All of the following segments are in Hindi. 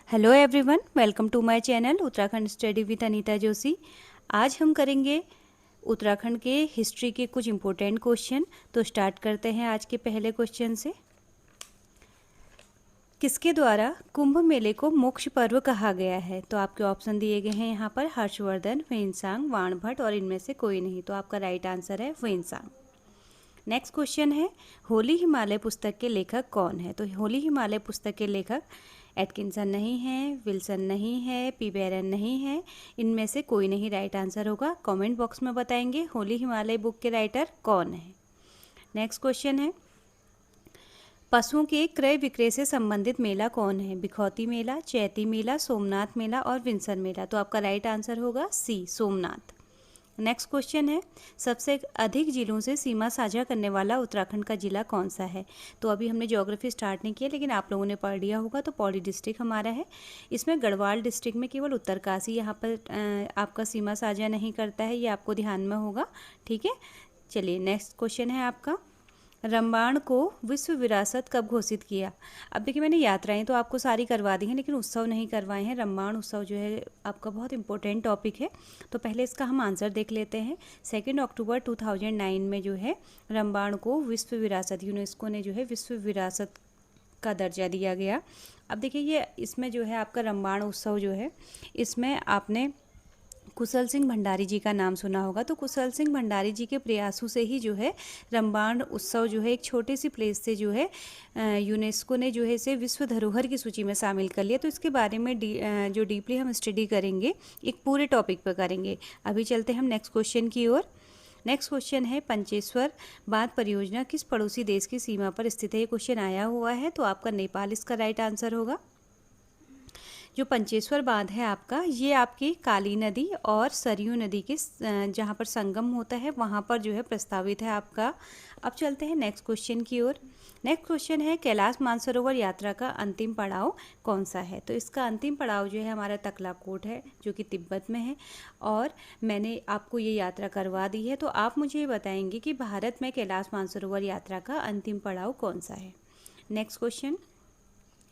Hello everyone, welcome to my channel Uttarakhand study with Anita Joshi. आज हम करेंगे उत्तराखंड के हिस्ट्री के कुछ इम्पोर्टेंट क्वेश्चन। तो स्टार्ट करते हैं आज के पहले क्वेश्चन से। किसके द्वारा कुंभ मेले को मोक्ष पर्व कहा गया है? तो आपके ऑप्शन दिए गए हैं यहाँ पर हर्षवर्धन, ह्वेनसांग, वाणभट्ट और इनमें से कोई नहीं। तो आपका राइट आंसर है ह्वेनसांग। नेक्स्ट क्वेश्चन है, होली हिमालय पुस्तक के लेखक कौन है? तो होली हिमालय पुस्तक के लेखक एटकिंसन नहीं है, विल्सन नहीं है, पी बैरन नहीं है, इनमें से कोई नहीं राइट आंसर होगा। कमेंट बॉक्स में बताएंगे होली हिमालय बुक के राइटर कौन है। नेक्स्ट क्वेश्चन है, पशुओं के क्रय विक्रय से संबंधित मेला कौन है? बिखौती मेला, चैती मेला, सोमनाथ मेला और विंसन मेला। तो आपका राइट आंसर होगा सी, सोमनाथ। नेक्स्ट क्वेश्चन है, सबसे अधिक जिलों से सीमा साझा करने वाला उत्तराखंड का जिला कौन सा है? तो अभी हमने ज्योग्राफी स्टार्ट नहीं किया, लेकिन आप लोगों ने पढ़ लिया होगा। तो पौड़ी डिस्ट्रिक्ट हमारा है। इसमें गढ़वाल डिस्ट्रिक्ट में केवल उत्तरकाशी यहाँ पर आपका सीमा साझा नहीं करता है, ये आपको ध्यान में होगा। ठीक है, चलिए नेक्स्ट क्वेश्चन है आपका, रामायण को विश्व विरासत कब घोषित किया? अब देखिए, मैंने यात्राएं तो आपको सारी करवा दी हैं, लेकिन उत्सव नहीं करवाए हैं। रामायण उत्सव जो है आपका बहुत इंपॉर्टेंट टॉपिक है। तो पहले इसका हम आंसर देख लेते हैं। 2 अक्टूबर 2009 में जो है रामायण को विश्व विरासत, यूनेस्को ने जो है विश्व विरासत का दर्जा दिया गया। अब देखिए, ये इसमें जो है आपका रामायण उत्सव जो है, इसमें आपने कुशल सिंह भंडारी जी का नाम सुना होगा। तो कुशल सिंह भंडारी जी के प्रयासों से ही जो है रामायण उत्सव जो है एक छोटे सी प्लेस से जो है यूनेस्को ने जो है इसे विश्व धरोहर की सूची में शामिल कर लिया। तो इसके बारे में जो डीपली हम स्टडी करेंगे, एक पूरे टॉपिक पर करेंगे। अभी चलते हैं हम नेक्स्ट क्वेश्चन की ओर। नेक्स्ट क्वेश्चन है, पंचेश्वर बांध परियोजना किस पड़ोसी देश की सीमा पर स्थित है? ये क्वेश्चन आया हुआ है। तो आपका नेपाल इसका राइट आंसर होगा। जो पंचेश्वर बांध है आपका, ये आपकी काली नदी और सरयू नदी के जहाँ पर संगम होता है वहाँ पर जो है प्रस्तावित है आपका। अब चलते हैं नेक्स्ट क्वेश्चन की ओर। नेक्स्ट क्वेश्चन है, कैलाश मानसरोवर यात्रा का अंतिम पड़ाव कौन सा है? तो इसका अंतिम पड़ाव जो है हमारा तकलाकोट है, जो कि तिब्बत में है। और मैंने आपको ये यात्रा करवा दी है। तो आप मुझे ये बताएंगे कि भारत में कैलाश मानसरोवर यात्रा का अंतिम पड़ाव कौन सा है। नेक्स्ट क्वेश्चन,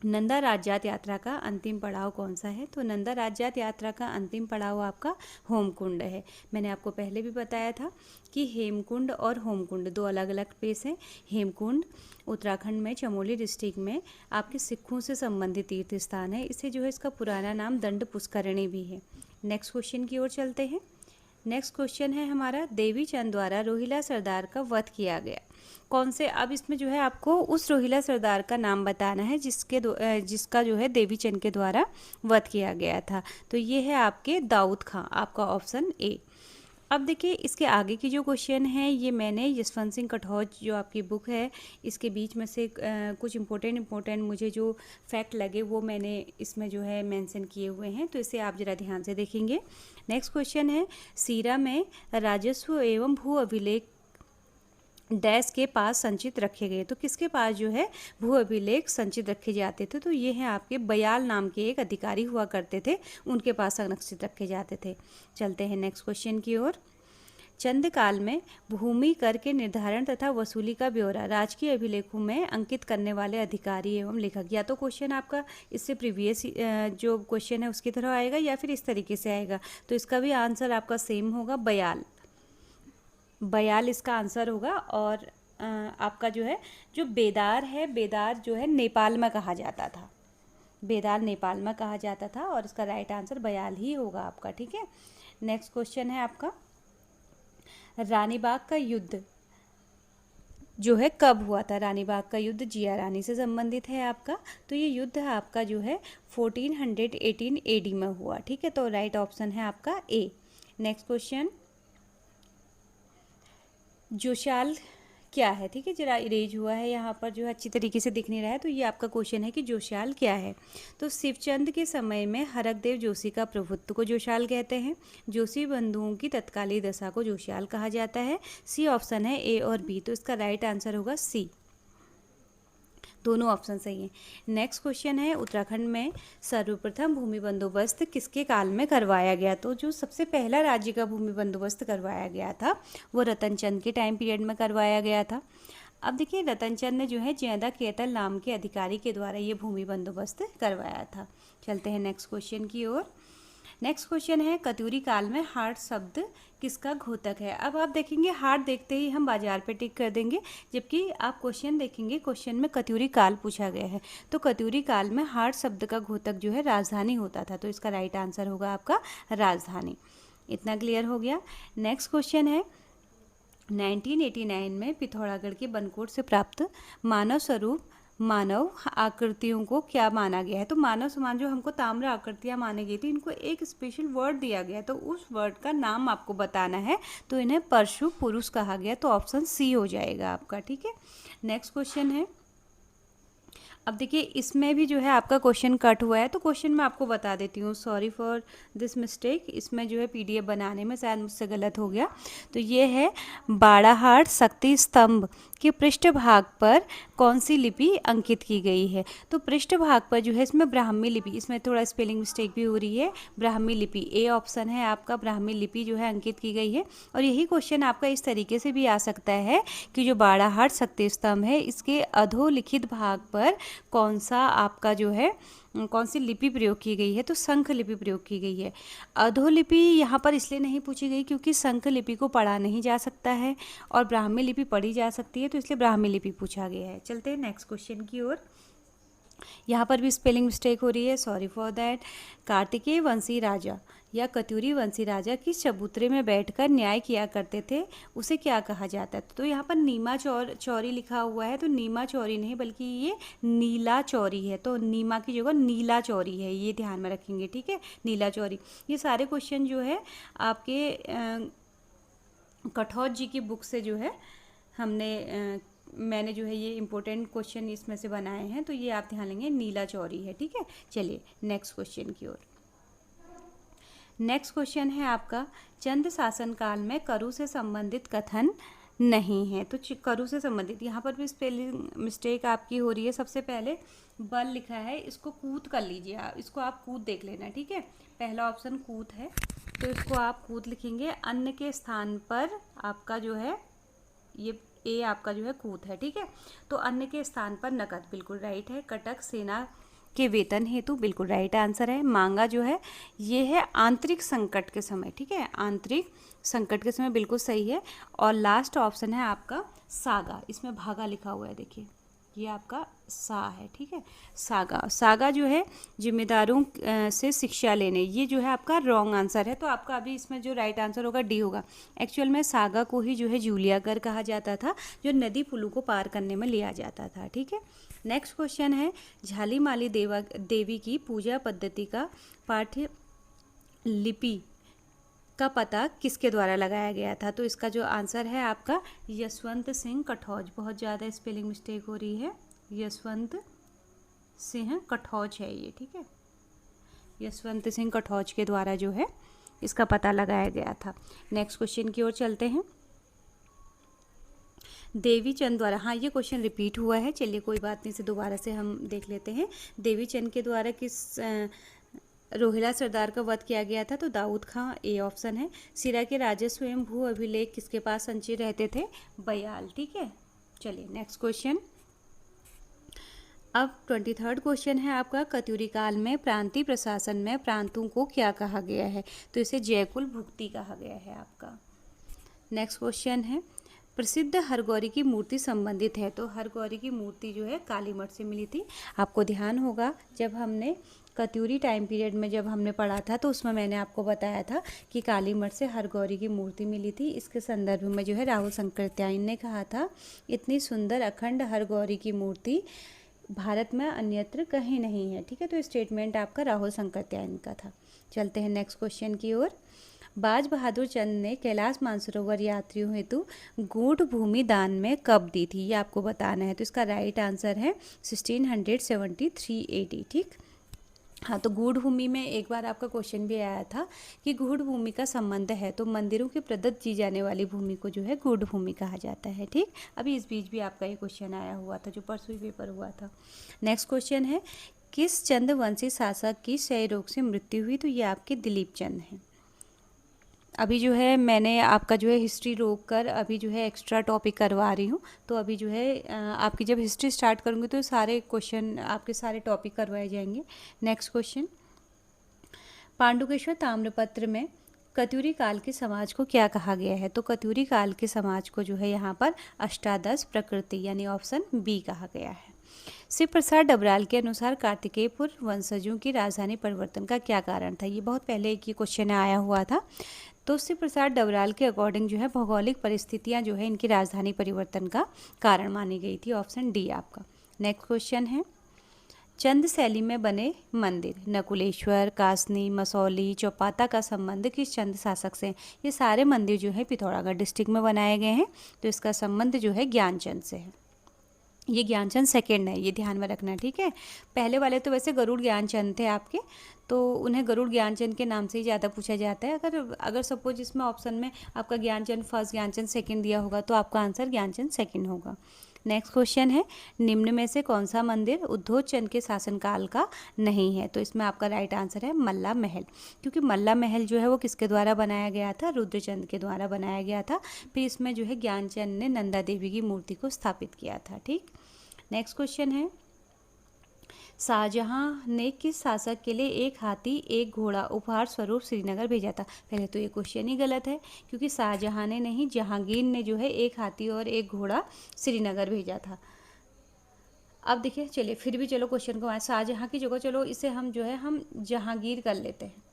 नंदा राज्यात यात्रा का अंतिम पड़ाव कौन सा है? तो नंदा राज्यात यात्रा का अंतिम पड़ाव आपका होमकुंड है। मैंने आपको पहले भी बताया था कि हेमकुंड और होमकुंड दो अलग अलग प्लेस हैं। हेमकुंड उत्तराखंड में चमोली डिस्ट्रिक्ट में आपके सिखों से संबंधित तीर्थ स्थान है। इसे जो है इसका पुराना नाम दंड पुष्करणी भी है। नेक्स्ट क्वेश्चन की ओर चलते हैं। नेक्स्ट क्वेश्चन है हमारा, देवी चंद द्वारा रोहिला सरदार का वध किया गया कौन से? अब इसमें जो है आपको उस रोहिला सरदार का नाम बताना है जिसका जो है देवी चंद के द्वारा वध किया गया था। तो ये है आपके दाऊद खां, आपका ऑप्शन ए। अब देखिए, इसके आगे की जो क्वेश्चन है ये मैंने यशवंत सिंह कटौच जो आपकी बुक है, इसके बीच में से कुछ इम्पोर्टेंट मुझे जो फैक्ट लगे वो मैंने इसमें जो है मेंशन किए हुए हैं। तो इसे आप ज़रा ध्यान से देखेंगे। नेक्स्ट क्वेश्चन है, सीरा में राजस्व एवं भू अभिलेख डैश के पास संचित रखे गए। तो किसके पास जो है भू अभिलेख संचित रखे जाते थे? तो ये हैं आपके बयाल नाम के एक अधिकारी हुआ करते थे, उनके पास संरक्षित रखे जाते थे। चलते हैं नेक्स्ट क्वेश्चन की ओर। चंद काल में भूमि कर के निर्धारण तथा वसूली का ब्यौरा राजकीय अभिलेखों में अंकित करने वाले अधिकारी एवं लेखक। या तो क्वेश्चन आपका इससे प्रीवियस जो क्वेश्चन है उसकी तरह आएगा, या फिर इस तरीके से आएगा। तो इसका भी आंसर आपका सेम होगा, बयाल इसका आंसर होगा। और आपका जो है जो बेदार है, बेदार जो है नेपाल में कहा जाता था, बेदार नेपाल में कहा जाता था, और इसका राइट आंसर बयाल ही होगा आपका। ठीक है, नेक्स्ट क्वेश्चन है आपका, रानीबाग का युद्ध जो है कब हुआ था? रानीबाग का युद्ध जिया रानी से संबंधित है आपका। तो ये युद्ध आपका जो है 1418 AD में हुआ। ठीक है, तो राइट ऑप्शन है आपका ए। नेक्स्ट क्वेश्चन, जोशाल क्या है? ठीक है, जरा इरेज हुआ है यहाँ पर, जो है अच्छी तरीके से दिख नहीं रहा है। तो ये आपका क्वेश्चन है कि जोशाल क्या है। तो शिवचंद के समय में हरकदेव जोशी का प्रभुत्व को जोशाल कहते हैं। जोशी बंधुओं की तत्कालीन दशा को जोशाल कहा जाता है। सी ऑप्शन है, ए और बी। तो इसका राइट आंसर होगा सी, दोनों ऑप्शन सही हैं। नेक्स्ट क्वेश्चन है, उत्तराखंड में सर्वप्रथम भूमि बंदोबस्त किसके काल में करवाया गया? तो जो सबसे पहला राज्य का भूमि बंदोबस्त करवाया गया था वो रतन चंद के टाइम पीरियड में करवाया गया था। अब देखिए रतनचंद ने जो है जैदा केतल नाम के अधिकारी के द्वारा ये भूमि बंदोबस्त करवाया था। चलते हैं नेक्स्ट क्वेश्चन की ओर। नेक्स्ट क्वेश्चन है कत्यूरी काल में हाट शब्द किसका घोतक है। अब आप देखेंगे हाट देखते ही हम बाजार पे टिक कर देंगे, जबकि आप क्वेश्चन देखेंगे क्वेश्चन में कत्यूरी काल पूछा गया है, तो कत्यूरी काल में हाट शब्द का घोतक जो है राजधानी होता था, तो इसका राइट आंसर होगा आपका राजधानी। इतना क्लियर हो गया। नेक्स्ट क्वेश्चन है 1989 में पिथौरागढ़ के बनकोट से प्राप्त मानव स्वरूप मानव आकृतियों को क्या माना गया है। तो मानव समान जो हमको ताम्र आकृतियां मानी गई थी, इनको एक स्पेशल वर्ड दिया गया, तो उस वर्ड का नाम आपको बताना है, तो इन्हें परशु पुरुष कहा गया, तो ऑप्शन सी हो जाएगा आपका। ठीक है, नेक्स्ट क्वेश्चन है। अब देखिए इसमें भी जो है आपका क्वेश्चन कट हुआ है, तो क्वेश्चन मैं आपको बता देती हूँ। सॉरी फॉर दिस मिस्टेक, इसमें जो है पीडीएफ बनाने में शायद मुझसे गलत हो गया। तो ये है बाड़ाहाट शक्ति स्तंभ के पृष्ठभाग पर कौन सी लिपि अंकित की गई है। तो पृष्ठभाग पर जो है इसमें ब्राह्मी लिपि, इसमें थोड़ा स्पेलिंग मिस्टेक भी हो रही है, ब्राह्मी लिपि ए ऑप्शन है आपका, ब्राह्मी लिपि जो है अंकित की गई है। और यही क्वेश्चन आपका इस तरीके से भी आ सकता है कि जो बाड़ाहाट शक्ति स्तंभ है इसके अधोलिखित भाग पर कौन सा आपका जो है कौन सी लिपि प्रयोग की गई है, तो शंख लिपि प्रयोग की गई है। अधोलिपि यहाँ पर इसलिए नहीं पूछी गई क्योंकि शंख लिपि को पढ़ा नहीं जा सकता है और ब्राह्मी लिपि पढ़ी जा सकती है, तो इसलिए ब्राह्मी लिपि पूछा गया है। चलते हैं नेक्स्ट क्वेश्चन की ओर। यहाँ पर भी स्पेलिंग मिस्टेक हो रही है, सॉरी फॉर दैट। कार्तिकेय वंशी राजा या कत्यूरी वंशी राजा किस चबूतरे में बैठकर न्याय किया करते थे, उसे क्या कहा जाता है। तो यहाँ पर नीमा चौरी लिखा हुआ है, तो नीमा चौरी नहीं बल्कि ये नीला चौरी है, तो नीमा की जगह नीला चौरी है, ये ध्यान में रखेंगे। ठीक है, नीला चौरी। ये सारे क्वेश्चन जो है आपके कठौत जी की बुक से जो है मैंने जो है ये इम्पोर्टेंट क्वेश्चन इसमें से बनाए हैं, तो ये आप ध्यान लेंगे, नीला चौरी है। ठीक है, चलिए नेक्स्ट क्वेश्चन की ओर। नेक्स्ट क्वेश्चन है आपका चंद शासन काल में करु से संबंधित कथन नहीं है। तो करु से संबंधित यहाँ पर भी स्पेलिंग मिस्टेक आपकी हो रही है। सबसे पहले बल लिखा है, इसको कूत कर लीजिए आप, इसको आप कूत देख लेना। ठीक है, पहला ऑप्शन कूत है, तो इसको आप कूत लिखेंगे। अन्न के स्थान पर आपका जो है ये ए आपका जो है कूत है। ठीक है, तो अन्न के स्थान पर नकद बिल्कुल राइट है। कटक सेना के वेतन हेतु बिल्कुल राइट आंसर है। मांगा जो है ये है आंतरिक संकट के समय। ठीक है, आंतरिक संकट के समय बिल्कुल सही है। और लास्ट ऑप्शन है आपका सागा, इसमें भागा लिखा हुआ है, देखिए ये आपका सा है। ठीक है, सागा, सागा जो है जिम्मेदारों से शिक्षा लेने, ये जो है आपका रॉन्ग आंसर है, तो आपका अभी इसमें जो राइट आंसर होगा डी होगा। एक्चुअल में सागा को ही जो है जूलिया कर कहा जाता था, जो नदी पुलों को पार करने में लिया जाता था। ठीक है, नेक्स्ट क्वेश्चन है झालीमाली देवी की पूजा पद्धति का पाठ्य लिपि का पता किसके द्वारा लगाया गया था। तो इसका जो आंसर है आपका यशवंत सिंह कठौज। बहुत ज़्यादा स्पेलिंग मिस्टेक हो रही है, यशवंत सिंह कठौज है ये। ठीक है, यशवंत सिंह कठौज के द्वारा जो है इसका पता लगाया गया था। नेक्स्ट क्वेश्चन की ओर चलते हैं। देवी चंद द्वारा, हाँ ये क्वेश्चन रिपीट हुआ है, चलिए कोई बात नहीं, इसे दोबारा से हम देख लेते हैं। देवी चंद के द्वारा किस रोहिला सरदार का वध किया गया था, तो दाऊद खां ए ऑप्शन है। सिरा के राजस्व एवं भू अभिलेख किसके पास संचित रहते थे, बयाल। ठीक है, चलिए नेक्स्ट क्वेश्चन। अब 23rd क्वेश्चन है आपका कत्यूरी काल में प्रांतीय प्रशासन में प्रांतों को क्या कहा गया है, तो इसे जयकुल भुक्ति कहा गया है आपका। नेक्स्ट क्वेश्चन है प्रसिद्ध हरगौरी की मूर्ति संबंधित है, तो हरगौरी की मूर्ति जो है काली मठ से मिली थी। आपको ध्यान होगा जब हमने कत्यूरी टाइम पीरियड में जब हमने पढ़ा था, तो उसमें मैंने आपको बताया था कि काली मठ से हरगौरी की मूर्ति मिली थी। इसके संदर्भ में जो है राहुल शंकरत्यायन ने कहा था, इतनी सुंदर अखंड हरगौरी की मूर्ति भारत में अन्यत्र कहीं नहीं है। ठीक है, तो स्टेटमेंट आपका राहुल शंकरत्यायन का था। चलते हैं नेक्स्ट क्वेश्चन की ओर। बाज बहादुर चंद ने कैलाश मानसरोवर यात्रियों हेतु गूढ़ भूमि दान में कब दी थी, ये आपको बताना है। तो इसका राइट आंसर है 1673 AD। ठीक, हाँ, तो गूढ़ भूमि में एक बार आपका क्वेश्चन भी आया था कि गूढ़ भूमि का संबंध है, तो मंदिरों के प्रदत्त की जाने वाली भूमि को जो है गूढ़ भूमि कहा जाता है। ठीक, अभी इस बीच भी आपका ये क्वेश्चन आया हुआ था जो परसों ही पेपर हुआ था। नेक्स्ट क्वेश्चन है किस चंद वंशी शासक की क्षय रोग से मृत्यु हुई, तो ये आपके दिलीप चंद हैं। अभी जो है मैंने आपका जो है हिस्ट्री रोक कर अभी जो है एक्स्ट्रा टॉपिक करवा रही हूँ। तो अभी जो है आपकी जब हिस्ट्री स्टार्ट करूँगी तो सारे क्वेश्चन आपके सारे टॉपिक करवाए जाएंगे। नेक्स्ट क्वेश्चन, पांडुकेश्वर ताम्रपत्र में कत्यूरी काल के समाज को क्या कहा गया है? तो कत्यूरी काल के समाज को जो है यहाँ पर अष्टादश प्रकृति यानी ऑप्शन बी कहा गया है। शिव प्रसाद डबराल के अनुसार कार्तिकेयपुर वंशजों की राजधानी परिवर्तन का क्या कारण था? ये बहुत पहले एक ही क्वेश्चन आया हुआ था। तो शिव प्रसाद डबराल के अकॉर्डिंग जो है भौगोलिक परिस्थितियां जो है इनकी राजधानी परिवर्तन का कारण मानी गई थी, ऑप्शन डी आपका। नेक्स्ट क्वेश्चन है, चंद शैली में बने मंदिर नकुलेश्वर, कासनी, मसौली, चौपाता का संबंध किस चंद शासक से? ये सारे मंदिर जो है पिथौरागढ़ डिस्ट्रिक्ट में बनाए गए हैं। तो इसका संबंध जो है ज्ञानचंद से है। ये ज्ञानचंद सेकेंड है, ये ध्यान में रखना, ठीक है। पहले वाले तो वैसे गरुड़ ज्ञानचंद थे आपके, तो उन्हें गरुड़ ज्ञानचंद के नाम से ही ज़्यादा पूछा जाता है। अगर सपोज इसमें ऑप्शन में आपका ज्ञानचंद फर्स्ट ज्ञानचंद सेकेंड दिया होगा तो आपका आंसर ज्ञानचंद सेकेंड होगा। नेक्स्ट क्वेश्चन है, निम्न में से कौन सा मंदिर उद्धोधचंद के शासनकाल का नहीं है? तो इसमें आपका राइट आंसर है मल्ला महल, क्योंकि मल्ला महल जो है वो किसके द्वारा बनाया गया था? रुद्रचंद के द्वारा बनाया गया था। फिर इसमें जो है ज्ञानचंद ने नंदा देवी की मूर्ति को स्थापित किया था, ठीक। नेक्स्ट क्वेश्चन है, शाहजहां ने किस शासक के लिए एक हाथी एक घोड़ा उपहार स्वरूप श्रीनगर भेजा था? पहले तो ये क्वेश्चन ही गलत है, क्योंकि शाहजहां ने नहीं, जहांगीर ने जो है एक हाथी और एक घोड़ा श्रीनगर भेजा था। अब देखिए, चलिए फिर भी चलो क्वेश्चन को शाहजहां की जगह चलो इसे हम जो है हम जहांगीर कर लेते हैं,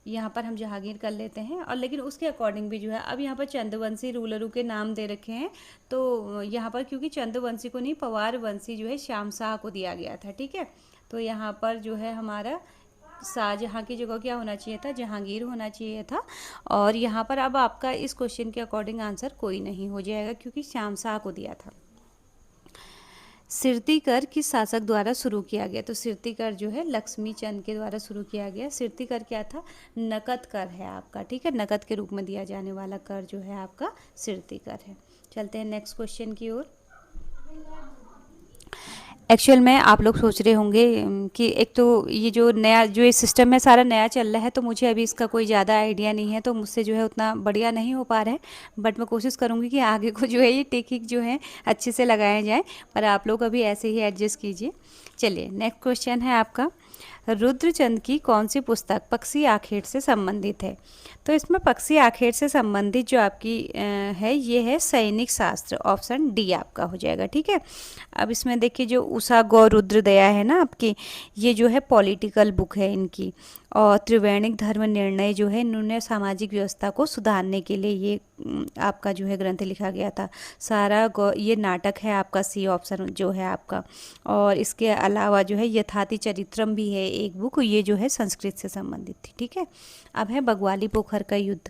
यहाँ पर हम जहांगीर कर लेते हैं। और लेकिन उसके अकॉर्डिंग भी जो है अब यहाँ पर चंद्रवंशी रूलरों के नाम दे रखे हैं। तो यहाँ पर क्योंकि चंद्रवंशी को नहीं, पवार वंशी जो है श्याम शाह को दिया गया था, ठीक है। तो यहाँ पर जो है हमारा शाहजहां की जगह क्या होना चाहिए था? जहांगीर होना चाहिए था। और यहाँ पर अब आपका इस क्वेश्चन के अकॉर्डिंग आंसर कोई नहीं हो जाएगा, क्योंकि श्याम शाह को दिया था। सिरती कर किस शासक द्वारा शुरू किया गया? तो सिरती कर जो है लक्ष्मी चंद के द्वारा शुरू किया गया। सिरती कर क्या था? नकद कर है आपका, ठीक है। नकद के रूप में दिया जाने वाला कर जो है आपका सिरती कर है। चलते हैं नेक्स्ट क्वेश्चन की ओर। एक्चुअल में आप लोग सोच रहे होंगे कि एक तो ये जो नया जो ये सिस्टम है सारा नया चल रहा है, तो मुझे अभी इसका कोई ज़्यादा आइडिया नहीं है, तो मुझसे जो है उतना बढ़िया नहीं हो पा रहा है। बट मैं कोशिश करूँगी कि आगे को जो है ये टेक्निक जो है अच्छे से लगाया जाए, पर आप लोग अभी ऐसे ही एडजस्ट कीजिए। चलिए नेक्स्ट क्वेश्चन है आपका, रुद्रचंद की कौन सी पुस्तक पक्षी आखेट से संबंधित है? तो इसमें पक्षी आखेट से संबंधित जो आपकी है ये है सैनिक शास्त्र, ऑप्शन डी आपका हो जाएगा, ठीक है। अब इसमें देखिए जो उषा गौ रुद्र दया है ना आपकी, ये जो है पॉलिटिकल बुक है इनकी। और त्रिवेणिक धर्म निर्णय जो है इन्होंने सामाजिक व्यवस्था को सुधारने के लिए ये आपका जो है ग्रंथ लिखा गया था। सारा ये नाटक है आपका, सी ऑप्शन जो है आपका। और इसके अलावा जो है यथाति चरित्रम भी है एक बुक, ये जो है संस्कृत से संबंधित थी, ठीक है। अब है बग्वाली पोखर का युद्ध।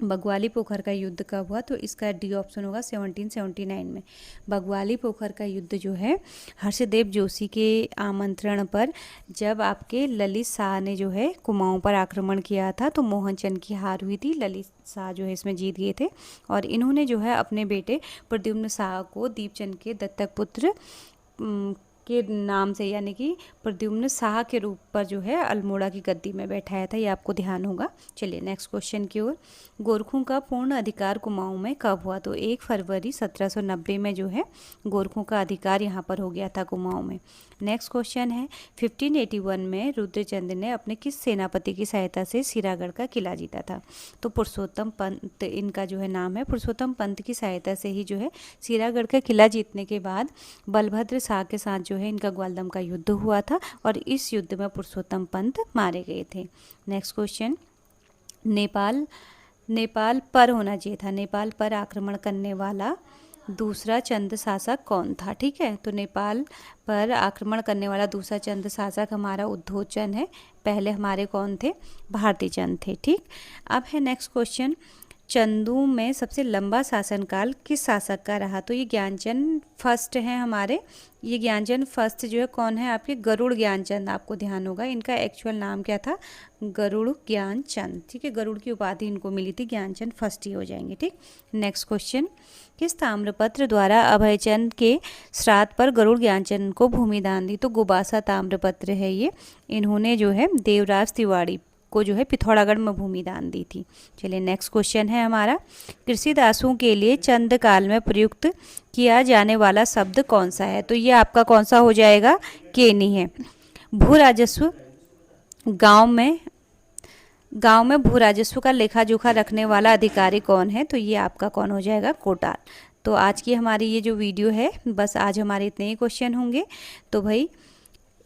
बग्वाली पोखर का युद्ध कब हुआ? तो इसका डी ऑप्शन होगा 1779 में। बग्वाली पोखर का युद्ध जो है हर्षदेव जोशी के आमंत्रण पर जब आपके ललित शाह ने जो है कुमाऊं पर आक्रमण किया था, तो मोहनचंद की हार हुई थी, ललित शाह जो है इसमें जीत गए थे। और इन्होंने जो है अपने बेटे प्रद्युम्न शाह को दीपचंद के दत्तक पुत्र के नाम से, यानी कि प्रद्युम्न शाह के रूप पर जो है अल्मोड़ा की गद्दी में बैठाया था, ये आपको ध्यान होगा। चलिए नेक्स्ट क्वेश्चन की ओर। गोरखों का पूर्ण अधिकार कुमाऊं में कब हुआ? तो 1 फरवरी 1790 में जो है गोरखों का अधिकार यहाँ पर हो गया था कुमाऊं में। नेक्स्ट क्वेश्चन है, 1581 में रुद्रचंद ने अपने किस सेनापति की सहायता से सिरागढ़ का किला जीता था? तो पुरुषोत्तम पंत इनका जो है नाम है। पुरुषोत्तम पंत की सहायता से ही जो है सिरागढ़ का किला जीतने के बाद बलभद्र शाह के साथ जो है इनका ग्वालदम का युद्ध हुआ था, और इस युद्ध में पुरुषोत्तम पंत मारे गए थे। नेक्स्ट क्वेश्चन, नेपाल पर होना चाहिए था। नेपाल पर आक्रमण करने वाला दूसरा चंद शासक कौन था? ठीक है, तो नेपाल पर आक्रमण करने वाला दूसरा चंद शासक हमारा उद्धोधचंद है। पहले हमारे कौन थे? भारती चंद थे। ठीक, अब है नेक्स्ट क्वेश्चन, चंदू में सबसे लंबा शासनकाल किस शासक का रहा? तो ये ज्ञानचंद फर्स्ट हैं हमारे। ये ज्ञानचंद फर्स्ट जो है कौन है? आपके गरुड़ ज्ञानचंद, आपको ध्यान होगा इनका एक्चुअल नाम क्या था? गरुड़ ज्ञानचंद। ठीक है, गरुड़ की उपाधि इनको मिली थी, ज्ञानचंद फर्स्ट ही हो जाएंगे। ठीक, नेक्स्ट क्वेश्चन, किस ताम्रपत्र द्वारा अभयचंद के श्राद्ध पर गरुड़ ज्ञानचंद को भूमि दान दी? तो गुबासा ताम्रपत्र है ये। इन्होंने जो है देवराज तिवारी को जो है पिथौरागढ़ में भूमि दान दी थी। चलिए नेक्स्ट क्वेश्चन है हमारा, कृषि दासों के लिए चंद काल में प्रयुक्त किया जाने वाला शब्द कौन सा है? तो ये आपका कौन सा हो जाएगा? केनी है। भू राजस्व गांव में भू राजस्व का लेखा जोखा रखने वाला अधिकारी कौन है? तो ये आपका कौन हो जाएगा? कोटाल। तो आज की हमारी ये जो वीडियो है, बस आज हमारे इतने ही क्वेश्चन होंगे। तो भाई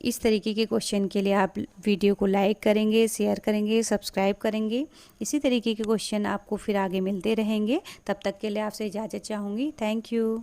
इस तरीके के क्वेश्चन के लिए आप वीडियो को लाइक करेंगे, शेयर करेंगे, सब्सक्राइब करेंगे। इसी तरीके के क्वेश्चन आपको फिर आगे मिलते रहेंगे। तब तक के लिए आपसे इजाज़त चाहूँगी। Thank you.